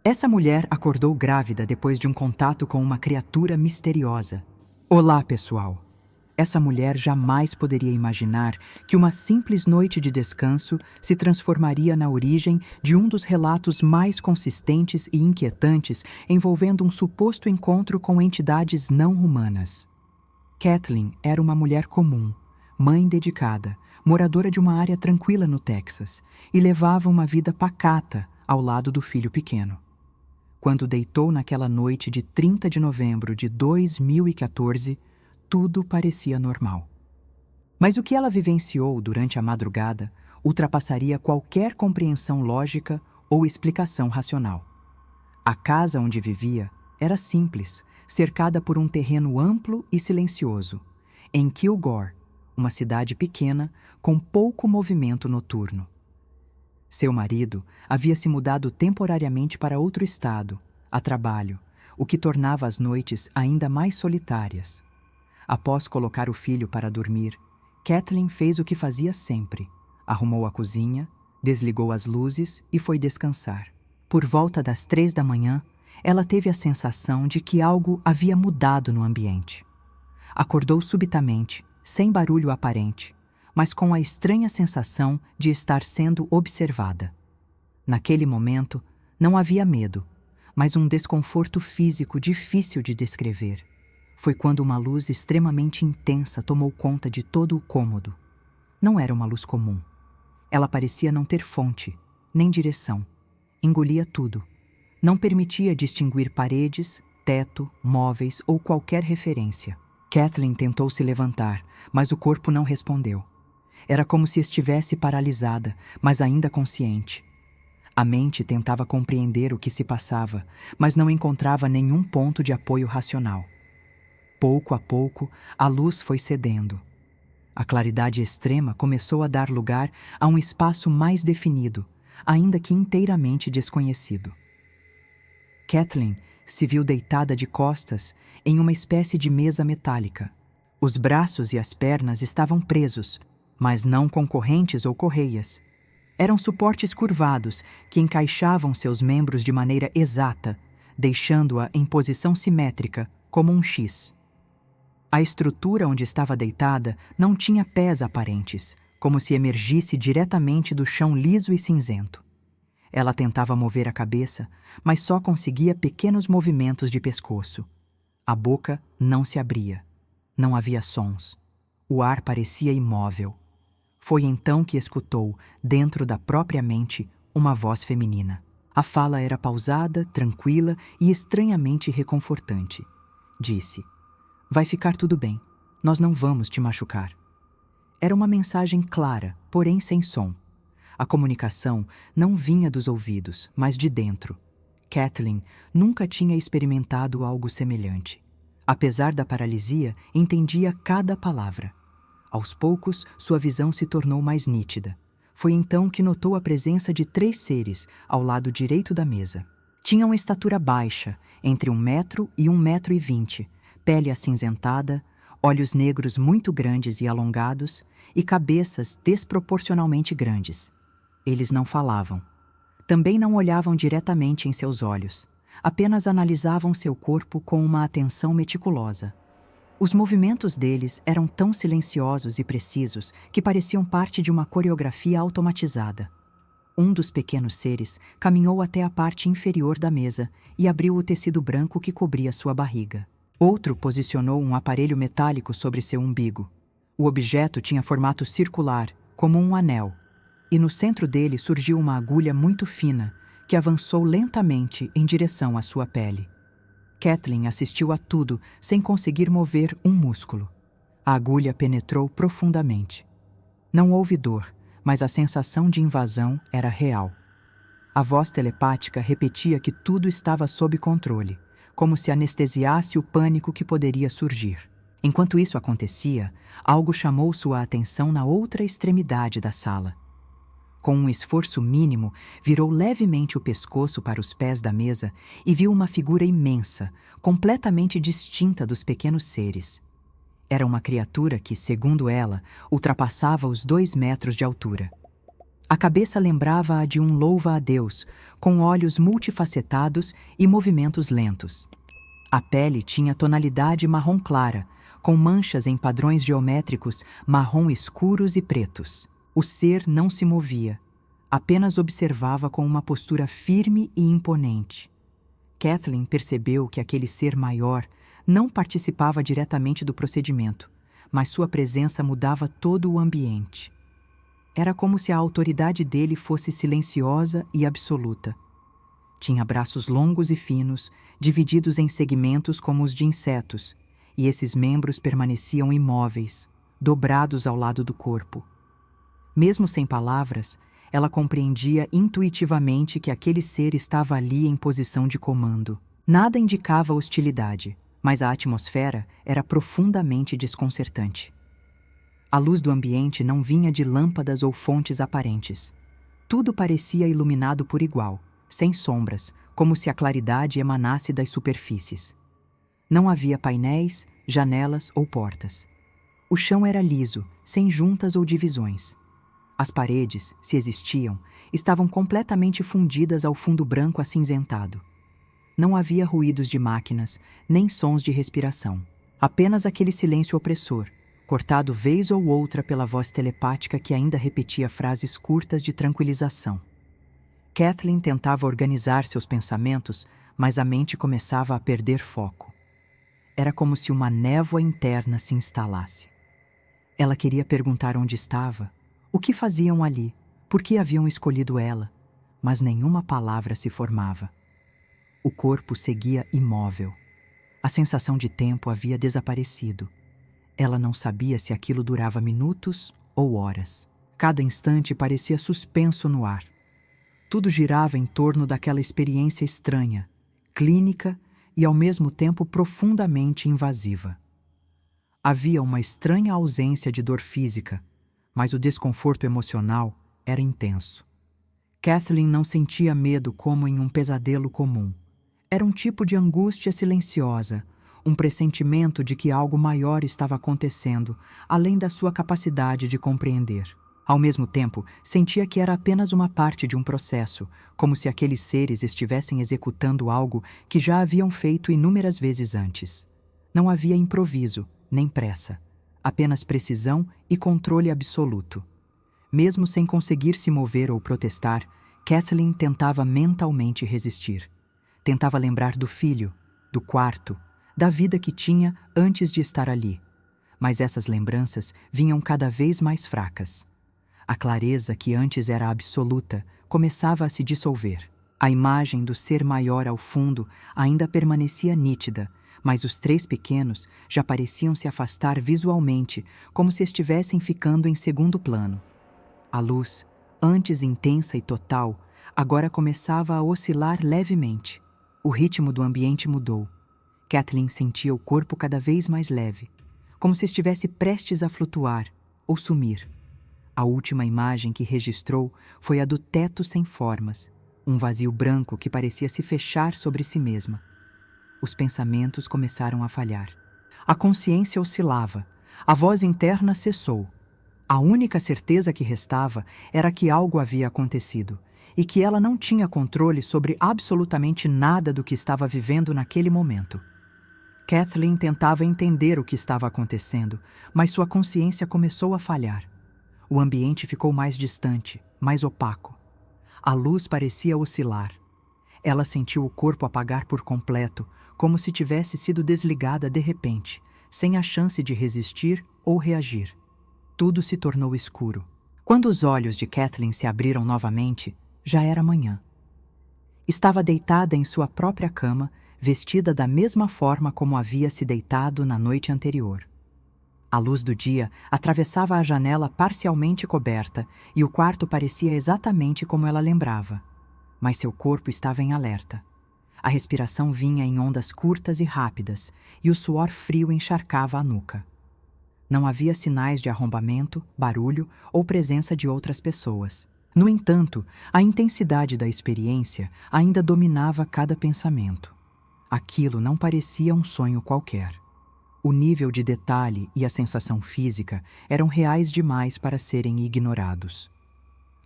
Essa mulher acordou grávida depois de um contato com uma criatura misteriosa. Olá, pessoal! Essa mulher jamais poderia imaginar que uma simples noite de descanso se transformaria na origem de um dos relatos mais consistentes e inquietantes envolvendo um suposto encontro com entidades não humanas. Kathleen era uma mulher comum, mãe dedicada, moradora de uma área tranquila no Texas, e levava uma vida pacata ao lado do filho pequeno. Quando deitou naquela noite de 30 de novembro de 2014, tudo parecia normal. Mas o que ela vivenciou durante a madrugada ultrapassaria qualquer compreensão lógica ou explicação racional. A casa onde vivia era simples, cercada por um terreno amplo e silencioso, em Kilgore, uma cidade pequena com pouco movimento noturno. Seu marido havia se mudado temporariamente para outro estado, a trabalho, o que tornava as noites ainda mais solitárias. Após colocar o filho para dormir, Kathleen fez o que fazia sempre. Arrumou a cozinha, desligou as luzes e foi descansar. Por volta das 3 da manhã, ela teve a sensação de que algo havia mudado no ambiente. Acordou subitamente, sem barulho aparente, mas com a estranha sensação de estar sendo observada. Naquele momento, não havia medo, mas um desconforto físico difícil de descrever. Foi quando uma luz extremamente intensa tomou conta de todo o cômodo. Não era uma luz comum. Ela parecia não ter fonte, nem direção. Engolia tudo. Não permitia distinguir paredes, teto, móveis ou qualquer referência. Kathleen tentou se levantar, mas o corpo não respondeu. Era como se estivesse paralisada, mas ainda consciente. A mente tentava compreender o que se passava, mas não encontrava nenhum ponto de apoio racional. Pouco a pouco, a luz foi cedendo. A claridade extrema começou a dar lugar a um espaço mais definido, ainda que inteiramente desconhecido. Kathleen se viu deitada de costas em uma espécie de mesa metálica. Os braços e as pernas estavam presos, mas não com correntes ou correias. Eram suportes curvados que encaixavam seus membros de maneira exata, deixando-a em posição simétrica, como um X. A estrutura onde estava deitada não tinha pés aparentes, como se emergisse diretamente do chão liso e cinzento. Ela tentava mover a cabeça, mas só conseguia pequenos movimentos de pescoço. A boca não se abria. Não havia sons. O ar parecia imóvel. Foi então que escutou, dentro da própria mente, uma voz feminina. A fala era pausada, tranquila e estranhamente reconfortante. Disse: "Vai ficar tudo bem. Nós não vamos te machucar." Era uma mensagem clara, porém sem som. A comunicação não vinha dos ouvidos, mas de dentro. Kathleen nunca tinha experimentado algo semelhante. Apesar da paralisia, entendia cada palavra. Aos poucos, sua visão se tornou mais nítida. Foi então que notou a presença de 3 seres ao lado direito da mesa. Tinham estatura baixa, entre 1 metro e 1,20 m, pele acinzentada, olhos negros muito grandes e alongados e cabeças desproporcionalmente grandes. Eles não falavam. Também não olhavam diretamente em seus olhos. Apenas analisavam seu corpo com uma atenção meticulosa. Os movimentos deles eram tão silenciosos e precisos que pareciam parte de uma coreografia automatizada. Um dos pequenos seres caminhou até a parte inferior da mesa e abriu o tecido branco que cobria sua barriga. Outro posicionou um aparelho metálico sobre seu umbigo. O objeto tinha formato circular, como um anel, e no centro dele surgiu uma agulha muito fina que avançou lentamente em direção à sua pele. Kathleen assistiu a tudo sem conseguir mover um músculo. A agulha penetrou profundamente. Não houve dor, mas a sensação de invasão era real. A voz telepática repetia que tudo estava sob controle, como se anestesiasse o pânico que poderia surgir. Enquanto isso acontecia, algo chamou sua atenção na outra extremidade da sala. Com um esforço mínimo, virou levemente o pescoço para os pés da mesa e viu uma figura imensa, completamente distinta dos pequenos seres. Era uma criatura que, segundo ela, ultrapassava os 2 metros de altura. A cabeça lembrava a de um louva-a-Deus, com olhos multifacetados e movimentos lentos. A pele tinha tonalidade marrom clara, com manchas em padrões geométricos marrom escuros e pretos. O ser não se movia, apenas observava com uma postura firme e imponente. Kathleen percebeu que aquele ser maior não participava diretamente do procedimento, mas sua presença mudava todo o ambiente. Era como se a autoridade dele fosse silenciosa e absoluta. Tinha braços longos e finos, divididos em segmentos como os de insetos, e esses membros permaneciam imóveis, dobrados ao lado do corpo. Mesmo sem palavras, ela compreendia intuitivamente que aquele ser estava ali em posição de comando. Nada indicava hostilidade, mas a atmosfera era profundamente desconcertante. A luz do ambiente não vinha de lâmpadas ou fontes aparentes. Tudo parecia iluminado por igual, sem sombras, como se a claridade emanasse das superfícies. Não havia painéis, janelas ou portas. O chão era liso, sem juntas ou divisões. As paredes, se existiam, estavam completamente fundidas ao fundo branco acinzentado. Não havia ruídos de máquinas, nem sons de respiração. Apenas aquele silêncio opressor, cortado vez ou outra pela voz telepática que ainda repetia frases curtas de tranquilização. Kathleen tentava organizar seus pensamentos, mas a mente começava a perder foco. Era como se uma névoa interna se instalasse. Ela queria perguntar onde estava, o que faziam ali, por que haviam escolhido ela, mas nenhuma palavra se formava. O corpo seguia imóvel. A sensação de tempo havia desaparecido. Ela não sabia se aquilo durava minutos ou horas. Cada instante parecia suspenso no ar. Tudo girava em torno daquela experiência estranha, clínica e ao mesmo tempo profundamente invasiva. Havia uma estranha ausência de dor física, mas o desconforto emocional era intenso. Kathleen não sentia medo como em um pesadelo comum. Era um tipo de angústia silenciosa, um pressentimento de que algo maior estava acontecendo, além da sua capacidade de compreender. Ao mesmo tempo, sentia que era apenas uma parte de um processo, como se aqueles seres estivessem executando algo que já haviam feito inúmeras vezes antes. Não havia improviso, nem pressa, apenas precisão e controle absoluto. Mesmo sem conseguir se mover ou protestar, Kathleen tentava mentalmente resistir. Tentava lembrar do filho, do quarto, da vida que tinha antes de estar ali. Mas essas lembranças vinham cada vez mais fracas. A clareza que antes era absoluta começava a se dissolver. A imagem do ser maior ao fundo ainda permanecia nítida, mas os três pequenos já pareciam se afastar visualmente, como se estivessem ficando em segundo plano. A luz, antes intensa e total, agora começava a oscilar levemente. O ritmo do ambiente mudou. Kathleen sentia o corpo cada vez mais leve, como se estivesse prestes a flutuar ou sumir. A última imagem que registrou foi a do teto sem formas, um vazio branco que parecia se fechar sobre si mesma. Os pensamentos começaram a falhar. A consciência oscilava, a voz interna cessou. A única certeza que restava era que algo havia acontecido e que ela não tinha controle sobre absolutamente nada do que estava vivendo naquele momento. Kathleen tentava entender o que estava acontecendo, mas sua consciência começou a falhar. O ambiente ficou mais distante, mais opaco. A luz parecia oscilar. Ela sentiu o corpo apagar por completo, como se tivesse sido desligada de repente, sem a chance de resistir ou reagir. Tudo se tornou escuro. Quando os olhos de Kathleen se abriram novamente, já era manhã. Estava deitada em sua própria cama, vestida da mesma forma como havia se deitado na noite anterior. A luz do dia atravessava a janela parcialmente coberta e o quarto parecia exatamente como ela lembrava. Mas seu corpo estava em alerta. A respiração vinha em ondas curtas e rápidas e o suor frio encharcava a nuca. Não havia sinais de arrombamento, barulho ou presença de outras pessoas. No entanto, a intensidade da experiência ainda dominava cada pensamento. Aquilo não parecia um sonho qualquer. O nível de detalhe e a sensação física eram reais demais para serem ignorados.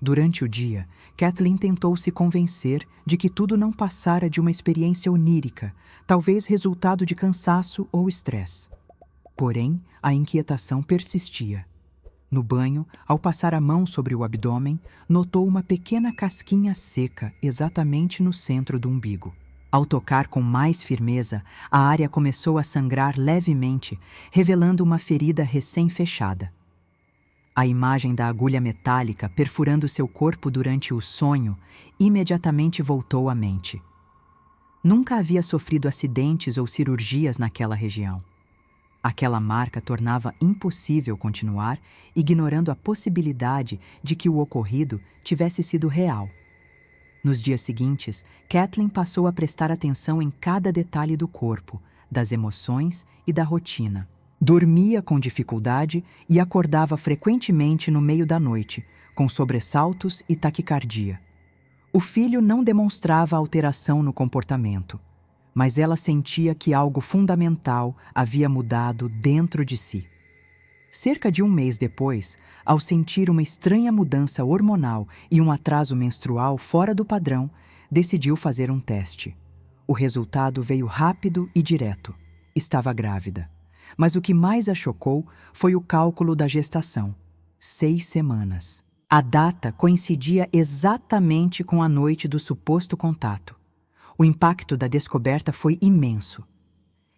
Durante o dia, Kathleen tentou se convencer de que tudo não passara de uma experiência onírica, talvez resultado de cansaço ou estresse. Porém, a inquietação persistia. No banho, ao passar a mão sobre o abdômen, notou uma pequena casquinha seca exatamente no centro do umbigo. Ao tocar com mais firmeza, a área começou a sangrar levemente, revelando uma ferida recém-fechada. A imagem da agulha metálica perfurando seu corpo durante o sonho imediatamente voltou à mente. Nunca havia sofrido acidentes ou cirurgias naquela região. Aquela marca tornava impossível continuar, ignorando a possibilidade de que o ocorrido tivesse sido real. Nos dias seguintes, Kathleen passou a prestar atenção em cada detalhe do corpo, das emoções e da rotina. Dormia com dificuldade e acordava frequentemente no meio da noite, com sobressaltos e taquicardia. O filho não demonstrava alteração no comportamento, mas ela sentia que algo fundamental havia mudado dentro de si. Cerca de um mês depois, ao sentir uma estranha mudança hormonal e um atraso menstrual fora do padrão, decidiu fazer um teste. O resultado veio rápido e direto. Estava grávida. Mas o que mais a chocou foi o cálculo da gestação. 6 semanas. A data coincidia exatamente com a noite do suposto contato. O impacto da descoberta foi imenso.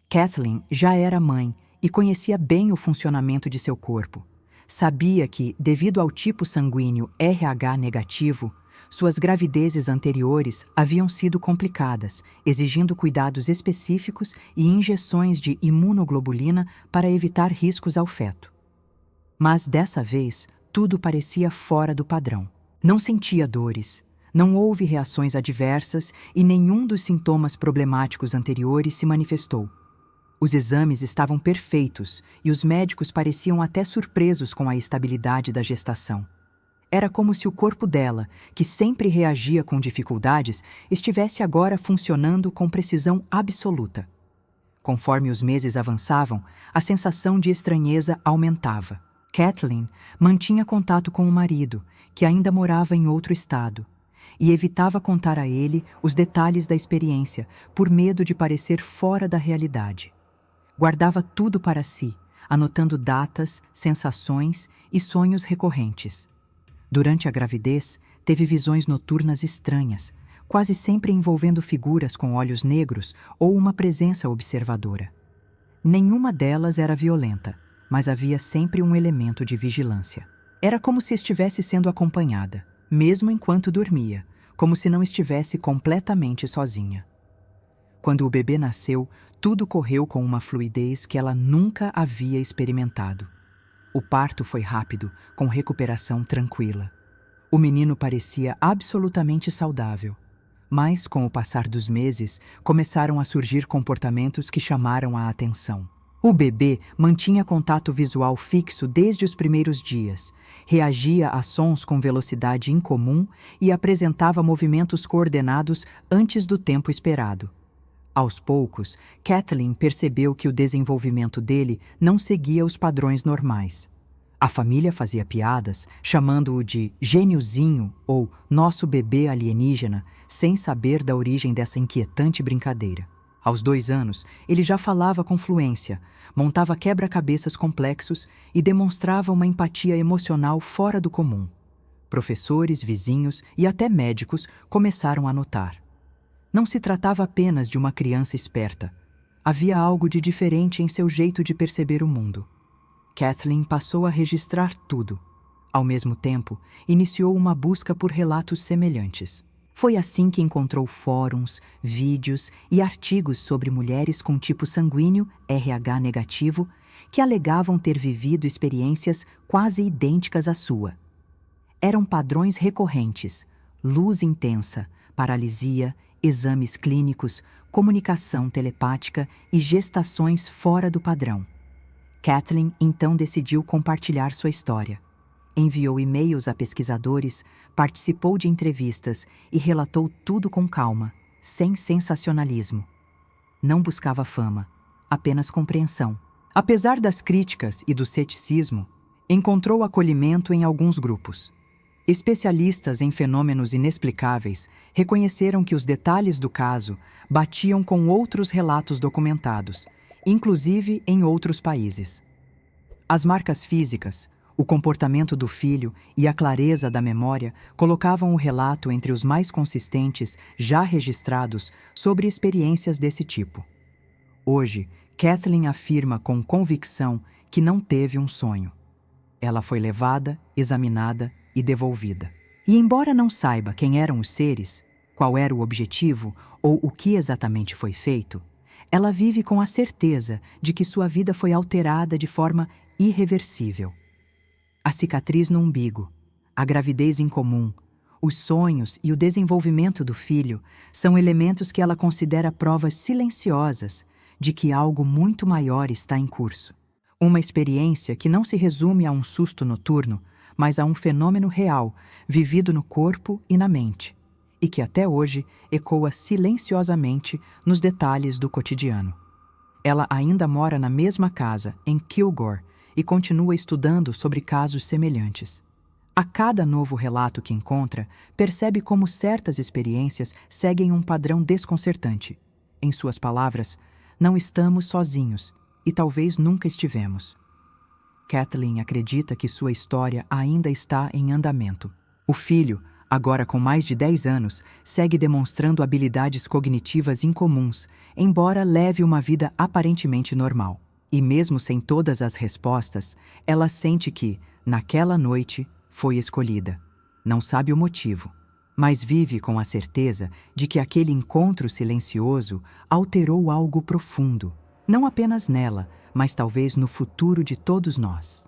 Kathleen já era mãe e conhecia bem o funcionamento de seu corpo. Sabia que, devido ao tipo sanguíneo RH negativo, suas gravidezes anteriores haviam sido complicadas, exigindo cuidados específicos e injeções de imunoglobulina para evitar riscos ao feto. Mas dessa vez, tudo parecia fora do padrão. Não sentia dores, não houve reações adversas e nenhum dos sintomas problemáticos anteriores se manifestou. Os exames estavam perfeitos e os médicos pareciam até surpresos com a estabilidade da gestação. Era como se o corpo dela, que sempre reagia com dificuldades, estivesse agora funcionando com precisão absoluta. Conforme os meses avançavam, a sensação de estranheza aumentava. Kathleen mantinha contato com o marido, que ainda morava em outro estado, e evitava contar a ele os detalhes da experiência, por medo de parecer fora da realidade. Guardava tudo para si, anotando datas, sensações e sonhos recorrentes. Durante a gravidez, teve visões noturnas estranhas, quase sempre envolvendo figuras com olhos negros ou uma presença observadora. Nenhuma delas era violenta, mas havia sempre um elemento de vigilância. Era como se estivesse sendo acompanhada, mesmo enquanto dormia, como se não estivesse completamente sozinha. Quando o bebê nasceu, tudo correu com uma fluidez que ela nunca havia experimentado. O parto foi rápido, com recuperação tranquila. O menino parecia absolutamente saudável, mas, com o passar dos meses, começaram a surgir comportamentos que chamaram a atenção. O bebê mantinha contato visual fixo desde os primeiros dias, reagia a sons com velocidade incomum e apresentava movimentos coordenados antes do tempo esperado. Aos poucos, Kathleen percebeu que o desenvolvimento dele não seguia os padrões normais. A família fazia piadas, chamando-o de gêniozinho ou nosso bebê alienígena, sem saber da origem dessa inquietante brincadeira. Aos 2 anos, ele já falava com fluência, montava quebra-cabeças complexos e demonstrava uma empatia emocional fora do comum. Professores, vizinhos e até médicos começaram a notar. Não se tratava apenas de uma criança esperta. Havia algo de diferente em seu jeito de perceber o mundo. Kathleen passou a registrar tudo. Ao mesmo tempo, iniciou uma busca por relatos semelhantes. Foi assim que encontrou fóruns, vídeos e artigos sobre mulheres com tipo sanguíneo RH negativo que alegavam ter vivido experiências quase idênticas à sua. Eram padrões recorrentes: luz intensa, paralisia, exames clínicos, comunicação telepática e gestações fora do padrão. Kathleen então decidiu compartilhar sua história. Enviou e-mails a pesquisadores, participou de entrevistas e relatou tudo com calma, sem sensacionalismo. Não buscava fama, apenas compreensão. Apesar das críticas e do ceticismo, encontrou acolhimento em alguns grupos. Especialistas em fenômenos inexplicáveis reconheceram que os detalhes do caso batiam com outros relatos documentados, inclusive em outros países. As marcas físicas, o comportamento do filho e a clareza da memória colocavam o relato entre os mais consistentes já registrados sobre experiências desse tipo. Hoje, Kathleen afirma com convicção que não teve um sonho. Ela foi levada, examinada e devolvida. E embora não saiba quem eram os seres, qual era o objetivo ou o que exatamente foi feito, ela vive com a certeza de que sua vida foi alterada de forma irreversível. A cicatriz no umbigo, a gravidez incomum, os sonhos e o desenvolvimento do filho são elementos que ela considera provas silenciosas de que algo muito maior está em curso. Uma experiência que não se resume a um susto noturno, mas a um fenômeno real, vivido no corpo e na mente, e que até hoje ecoa silenciosamente nos detalhes do cotidiano. Ela ainda mora na mesma casa, em Kilgore, e continua estudando sobre casos semelhantes. A cada novo relato que encontra, percebe como certas experiências seguem um padrão desconcertante. Em suas palavras, não estamos sozinhos, e talvez nunca estivemos. Kathleen acredita que sua história ainda está em andamento. O filho, agora com mais de 10 anos, segue demonstrando habilidades cognitivas incomuns, embora leve uma vida aparentemente normal. E mesmo sem todas as respostas, ela sente que, naquela noite, foi escolhida. Não sabe o motivo, mas vive com a certeza de que aquele encontro silencioso alterou algo profundo, não apenas nela, mas talvez no futuro de todos nós.